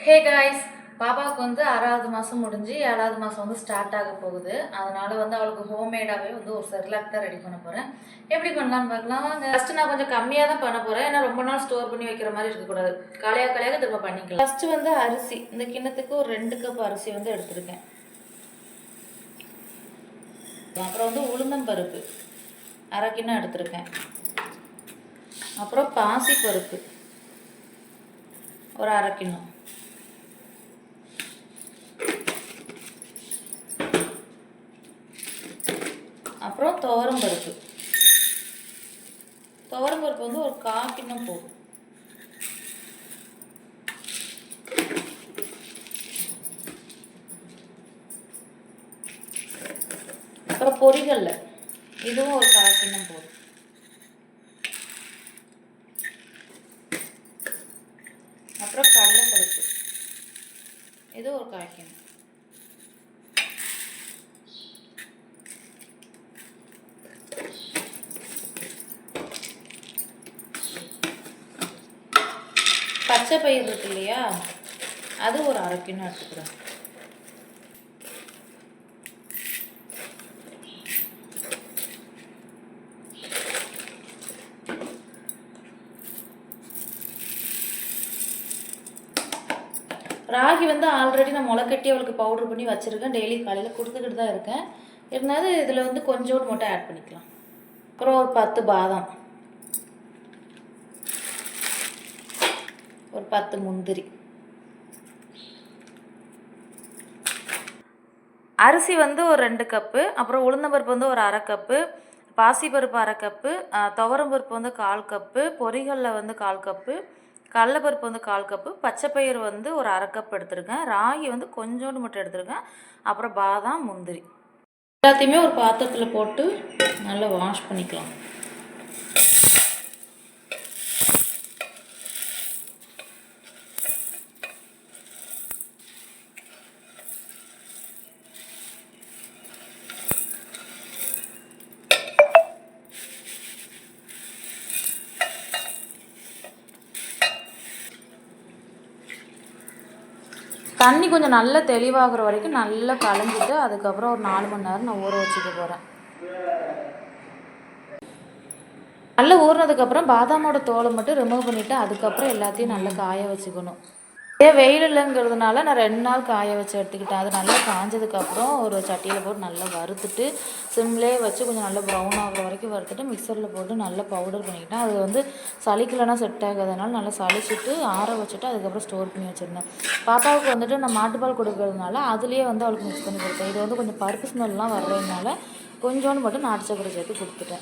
Hey guys, பாப்பாவுக்கு வந்து 6வது மாதம் முடிஞ்சு 7வது மாதம் வந்து ஸ்டார்ட் ஆக போகுது. அதனால் வந்து அவளுக்கு ஹோம்மேடாகவே வந்து ஒரு செர்லாக் தான் ரெடி பண்ண போகிறேன். எப்படி பண்ணலான்னு பார்க்கலாம் வாங்க. ஃபஸ்ட்டு நான் கொஞ்சம் கம்மியாக தான் பண்ண போகிறேன், ஏன்னா ரொம்ப நாள் ஸ்டோர் பண்ணி வைக்கிற மாதிரி இருக்கக்கூடாது. கலையாக திரும்ப பண்ணிக்கலாம். ஃபஸ்ட்டு வந்து அரிசி, இந்த கிண்ணத்துக்கு ஒரு 2 கப் அரிசி வந்து எடுத்துருக்கேன். அப்புறம் வந்து உளுந்தம்பருப்பு 1/2 கிண்ணம் எடுத்துருக்கேன். அப்புறம் பாசி பருப்பு ஒரு 1/2 கிண்ணம். அப்புறம் துவரம்பருப்பு வந்து ஒரு 1/4 கிண்ணம் போதும். அப்புறம் பொரிகல்ல, இதுவும் ஒரு 1/4 கிண்ணம் போதும். அப்புறம் கடலைப்பருப்பு, இது ஒரு 1/4 கிண்ணம். பச்சை பயிர் இருக்கு இல்லையா, அது ஒரு 1/2 கிண்ணம் எடுத்துக்கிறேன். ராகி வந்து ஆல்ரெடி நான் முளைக்கட்டி அவளுக்கு பவுடர் பண்ணி வச்சுருக்கேன். டெய்லி காலையில் கொடுத்துக்கிட்டு தான் இருக்கேன். இருந்தாலும் இதில் வந்து கொஞ்சோண்டு மட்டும் ஆட் பண்ணிக்கலாம். அப்புறம் ஒரு 10 பாதாம், ஒரு 10 முந்திரி. அரிசி வந்து ஒரு 2 கப்பு, அப்புறம் உளுந்தம்பருப்பு வந்து ஒரு 1/2 கப்பு, பாசிப்பருப்பு 1/2 கப்பு, துவரம்பருப்பு வந்து 1/4 கப்பு, பொரிகளில் வந்து 1/4 கப்பு, கடலைப்பருப்பு வந்து 1/4 கப்பு, பச்சைப்பயிறு வந்து ஒரு 1/2 கப் எடுத்துருக்கேன். ராகி வந்து கொஞ்சோண்டு மட்டும் எடுத்துருக்கேன். அப்புறம் பாதாம், முந்திரி எல்லாத்தையுமே ஒரு பாத்திரத்தில் போட்டு நல்லா வாஷ் பண்ணிக்கலாம். தண்ணி கொஞ்சம் நல்லா தெளிவாகிற வரைக்கும் நல்லா கலந்துட்டு அதுக்கப்புறம் ஒரு 4 மணி நேரம் நான் ஊற வச்சுக்க போகிறேன். நல்லா ஊறினதுக்கப்புறம் பாதாமோட தோலை மட்டும் ரிமூவ் பண்ணிவிட்டு அதுக்கப்புறம் எல்லாத்தையும் நல்லா காய வச்சுக்கணும். வெயில் இல்லைங்கிறதுனால நான் 2 நாள் காய வச்சு எடுத்துக்கிட்டேன். அது நல்லா காஞ்சதுக்கப்புறம் ஒரு சட்டியில் போட்டு நல்லா வறுத்துட்டு சிம்லேயே வச்சு கொஞ்சம் நல்லா ப்ரௌன் ஆகிற வரைக்கும் வறுத்துட்டு மிக்சரில் போட்டு நல்லா பவுடர் பண்ணிக்கிட்டேன். அது வந்து சளிக்கலைன்னா செட் ஆகாதனால நல்லா சளிச்சிட்டு ஆற வச்சுட்டு அதுக்கப்புறம் ஸ்டோர் பண்ணி வச்சுருந்தேன். பாப்பாவுக்கு வந்துட்டு நான் மாட்டுப்பால் கொடுக்கறதுனால அதுலேயே வந்து அவளுக்கு மிக்ஸ் பண்ணி கொடுத்தேன். இது வந்து கொஞ்சம் பருப்பு ஸ்மெல்லாம் வர்றதுனால கொஞ்சோண்டு மட்டும் நாட்டு சக்கரை சேர்த்து கொடுத்துட்டேன்.